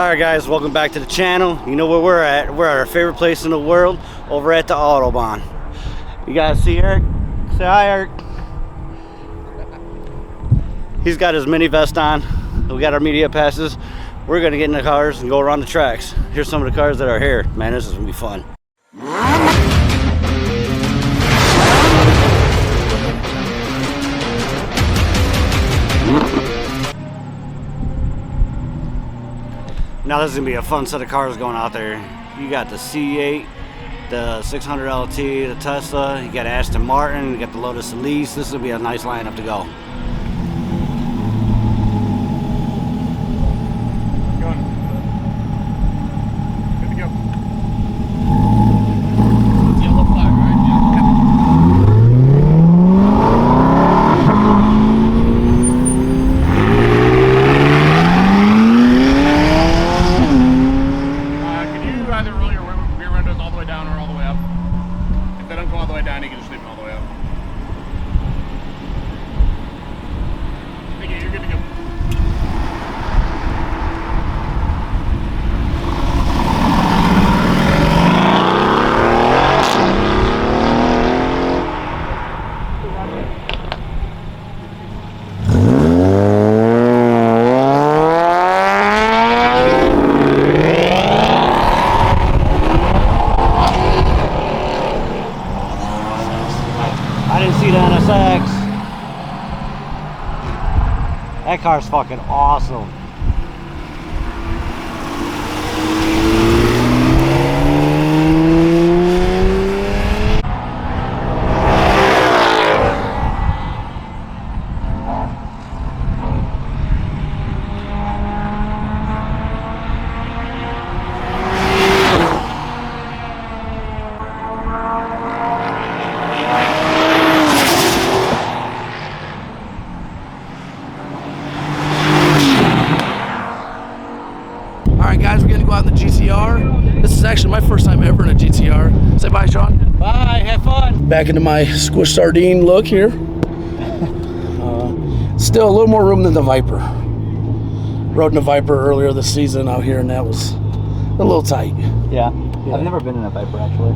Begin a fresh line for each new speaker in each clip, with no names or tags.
Alright guys, welcome back to the channel. You know where we're at. We're at our favorite place in the world, over at the Autobahn. You guys see Eric? Say hi, Eric. He's got his mini vest on. We got our media passes. We're gonna get in the cars and go around the tracks. Here's some of the cars that are here. Man, this is gonna be fun. Now this is gonna be a fun set of cars going out there. You got the C8, the 600 LT, the Tesla, you got Aston Martin, you got the Lotus Elise. This will be a nice lineup to go. That car's fucking awesome.
This is actually my first time ever in a GTR. Say bye, Sean.
Bye, have fun.
Back into my squish sardine look here. Still a little more room than the Viper. Rode in a Viper earlier this season out here, and that was a little tight.
Yeah. I've never been in a Viper actually.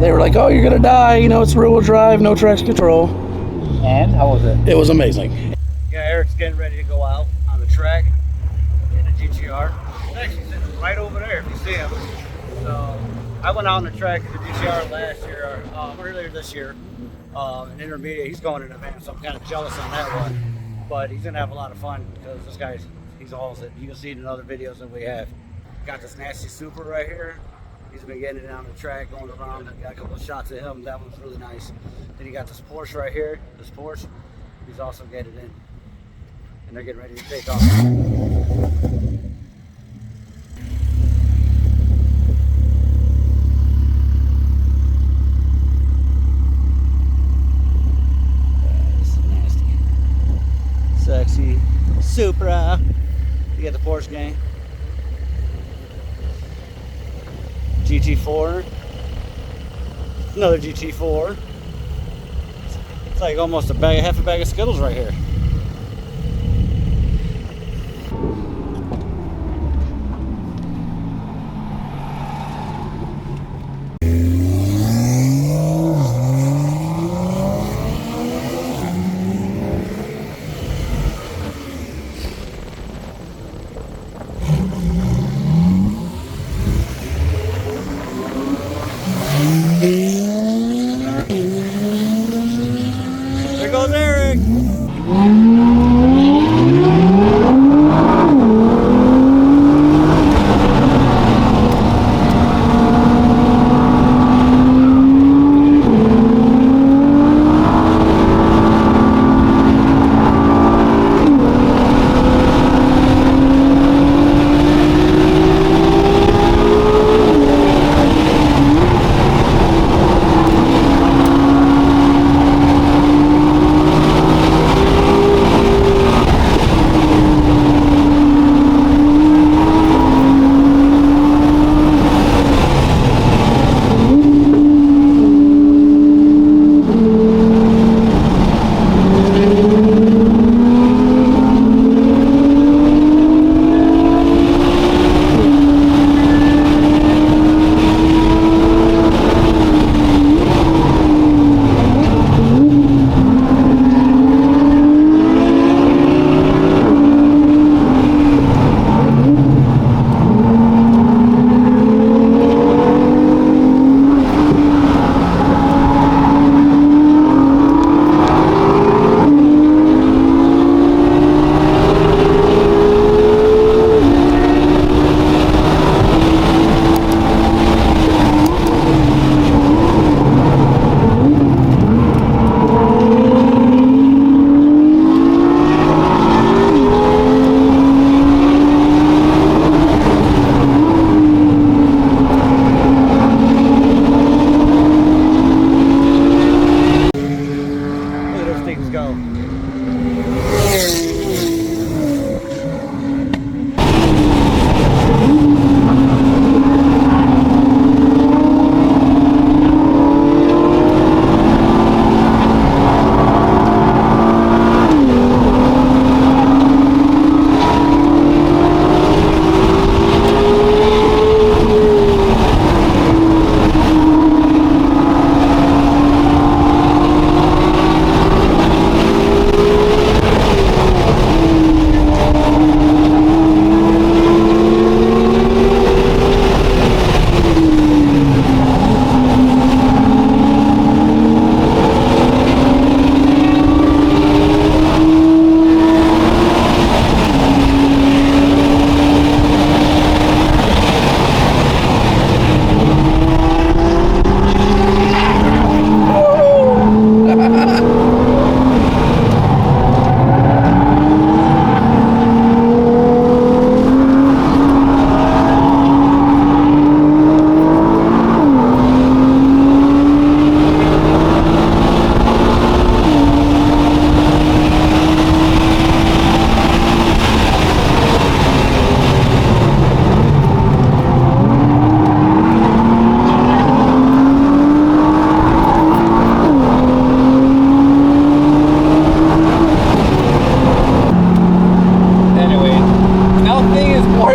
They were like, "Oh, you're gonna die. You know, it's rear-wheel drive, no traction control."
And how was it?
It was amazing.
Yeah, Eric's getting ready to go out on the track in a GTR. He's actually sitting right over there if you see him. So I went out on the track in the GTR last year, earlier this year, in intermediate. He's going in advance, so I'm kind of jealous on that one. But he's gonna have a lot of fun because this guy's, he's hauls it. You can see it in other videos that we have. Got this nasty Super right here. He's been getting it on the track, going around. Got a couple of shots of him. That one's really nice. Then you got this Porsche right here. This Porsche, he's also getting it in. And they're getting ready to take off. Sexy Supra. You got the Porsche gang. GT4. Another GT4. It's like almost a bag, half a bag of Skittles right here. There goes Eric.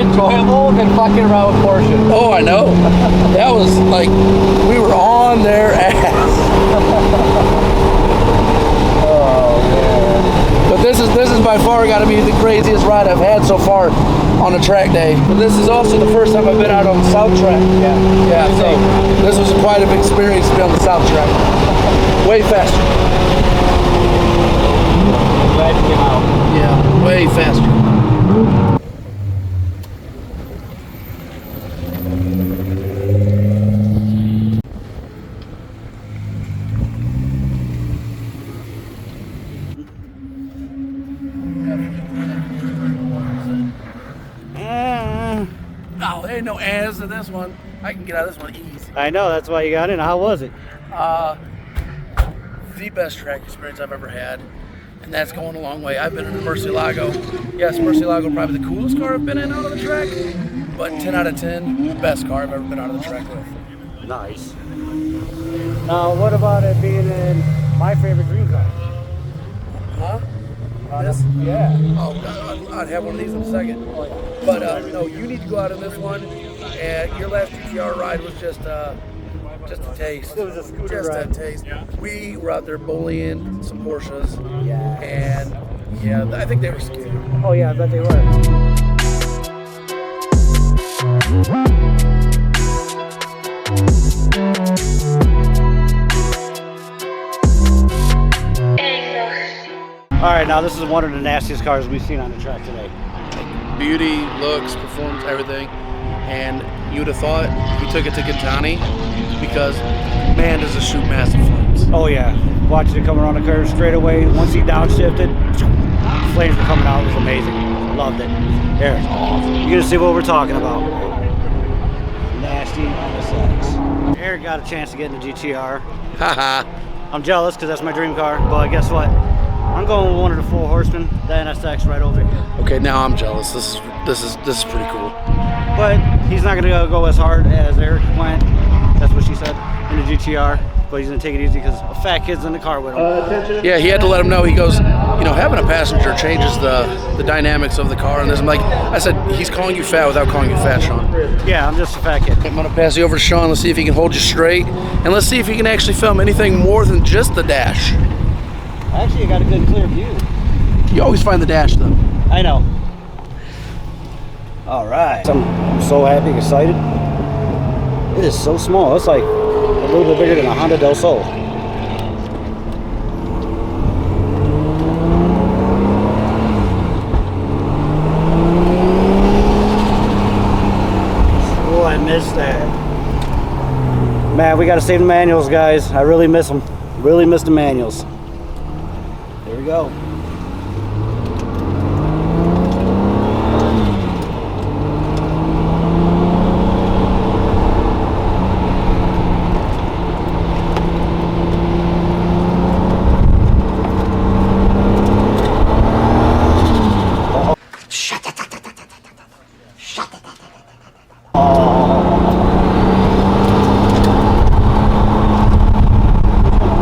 enjoyable than fucking around with Porsche.
Oh, I know. That was like, we were on their ass.
Oh man.
But this is by far got to be the craziest ride I've had so far on a track day. But this is also the first time I've been out on the South track. Yeah, so this was quite an experience to be on the South track. Way faster.
Glad you came out.
Yeah, way faster. No, there ain't no ands to this one. I can get out of this one easy.
I know, that's why you got in. How was it?
The best track experience I've ever had, and that's going a long way. I've been in the Murcielago. Yes, Murcielago probably the coolest car I've been in out of the track, but 10 out of 10, best car I've ever been out of the track with.
Nice. Now, what about it being in my favorite dream car?
Huh?
This? Yeah.
Oh, I'd have one of these in a second. But no, you need to go out in this one. And your last GTR ride was just a taste.
It was a scooter
just
ride.
a taste. Yeah. We were out there bullying some Porsches.
Yeah.
And yeah, I think they were scared.
Oh yeah, I bet they were. All right, now this is one of the nastiest cars we've seen on the track today.
Beauty, looks, performance, everything. And you'd have thought we took it to Gantani because man, does it shoot massive flames.
Oh yeah, watching it come around the curve straight away. Once he downshifted, flames were coming out. It was amazing. Loved it. There, you're gonna see what we're talking about. Nasty NSX. Eric got a chance to get in the GTR.
Haha.
I'm jealous because that's my dream car, but guess what? I'm going with one of the 4 horsemen, the NSX right over here.
Okay, now I'm jealous. This is pretty cool.
But he's not gonna go as hard as Eric went. That's what she said in the GTR. But he's gonna take it easy because a fat kid's in the car with him.
Yeah, he had to let him know. He goes, you know, having a passenger changes the dynamics of the car. And I'm like, I said, he's calling you fat without calling you fat, Sean.
Yeah, I'm just a fat kid.
I'm gonna pass you over to Sean. Let's see if he can hold you straight, and let's see if he can actually film anything more than just the dash.
Actually, I got a good clear view.
You always find the dash, though.
I know. All right. I'm so happy, excited. It is so small. It's like a little bit bigger than a Honda Del Sol. Oh, I missed that. Man, we got to save the manuals, guys. I really miss them. Really miss the manuals. There we go.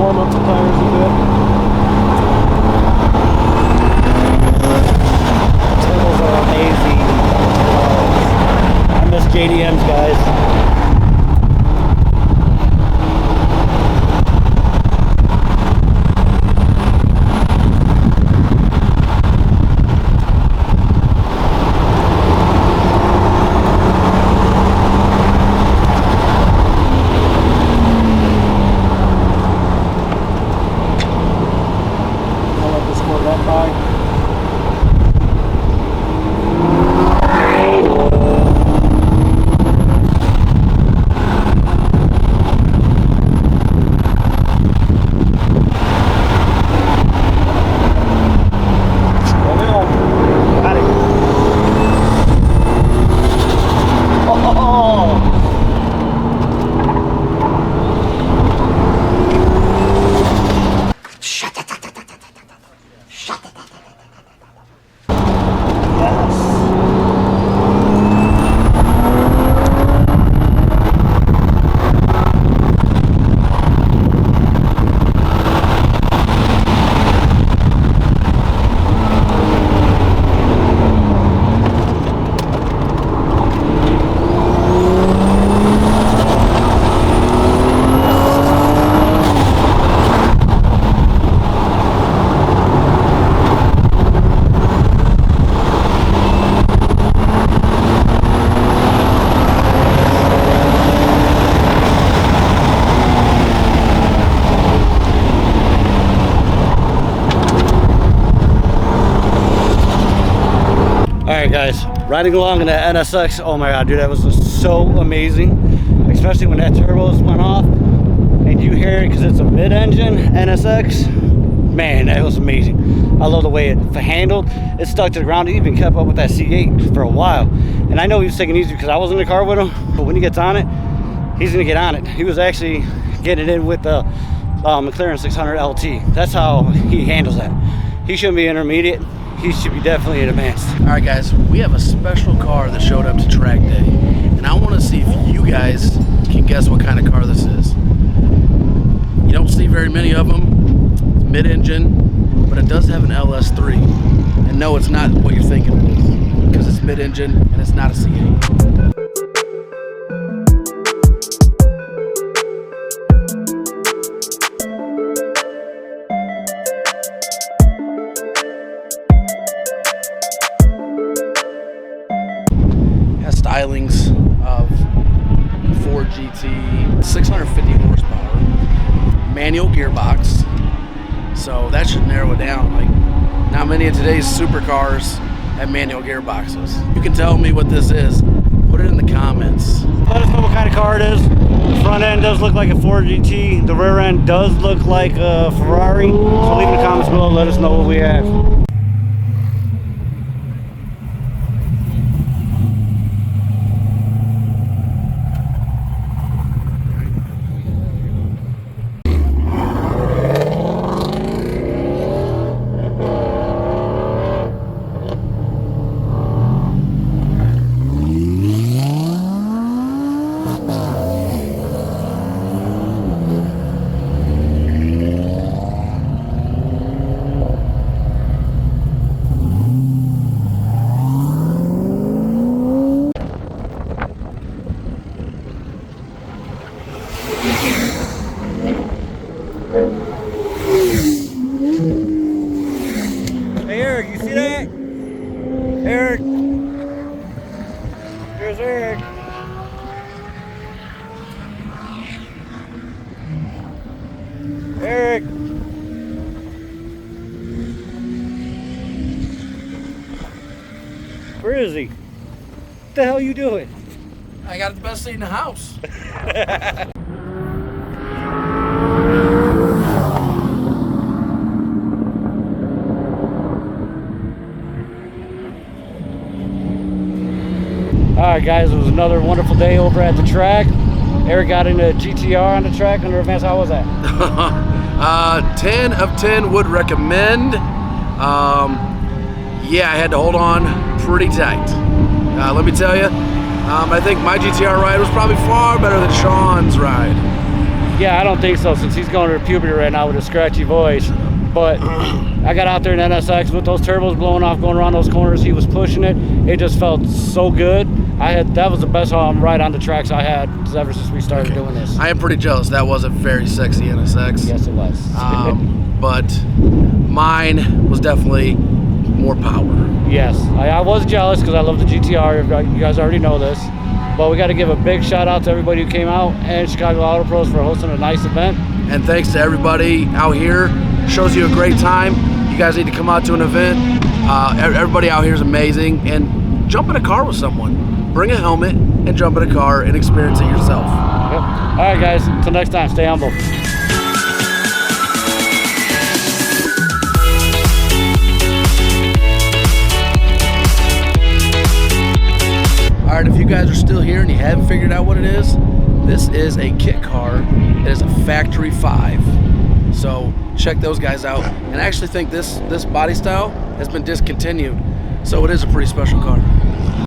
Warm up the tires a bit. Tables are amazing. I miss JDMs, guys. I'll let this float that by. guys, riding along in that NSX, oh my god, dude, that was just so amazing, especially when that turbos went off and you hear it because it's a mid-engine NSX. Man, that was amazing. I love the way it handled. It stuck to the ground. It even kept up with that C8 for a while, and I know he was taking it easy because I was in the car with him, but when he gets on it, he's gonna get on it. He was actually getting it in with the McLaren 600 LT. That's how he handles that. He shouldn't be intermediate. He should be definitely advanced.
All right, guys, we have a special car that showed up to track day, and I want to see if you guys can guess what kind of car this is. You don't see very many of them. It's mid-engine, but it does have an LS3. And no, it's not what you're thinking it is, because it's mid-engine and it's not a C8. Stylings of Ford GT, 650 horsepower, manual gearbox, so that should narrow it down. Like, not many of today's supercars have manual gearboxes. You can tell me what this is. Put it in the comments.
Let us know what kind of car it is. The front end does look like a Ford GT. The rear end does look like a Ferrari. So leave in the comments below. Let us know what we have. Hey Eric, you see that? Eric. Here's Eric. Eric. Where is he? What the hell are you doing?
I got the best seat in the house.
Alright guys, it was another wonderful day over at the track. Eric got into GTR on the track under events. How was that?
10 of 10 would recommend. Yeah, I had to hold on pretty tight. Let me tell you, I think my GTR ride was probably far better than Sean's ride.
Yeah, I don't think so, since he's going to puberty right now with a scratchy voice. But I got out there in NSX with those turbos blowing off, going around those corners. He was pushing it. It just felt so good. That was the best ride on the tracks I had ever since we started doing this.
I am pretty jealous. That was a very sexy NSX.
Yes, it was.
But mine was definitely more power.
Yes, I was jealous because I love the GTR. You guys already know this. But we got to give a big shout out to everybody who came out and Chicago Auto Pros for hosting a nice event.
And thanks to everybody out here. Shows you a great time. You guys need to come out to an event. Everybody out here is amazing. And jump in a car with someone. Bring a helmet and jump in a car and experience it yourself.
Yep. All right, guys. Until next time, stay humble.
All right, if you guys are still here and you haven't figured out what it is, this is a kit car. It is a Factory 5. So check those guys out. And I actually think this body style has been discontinued. So it is a pretty special car.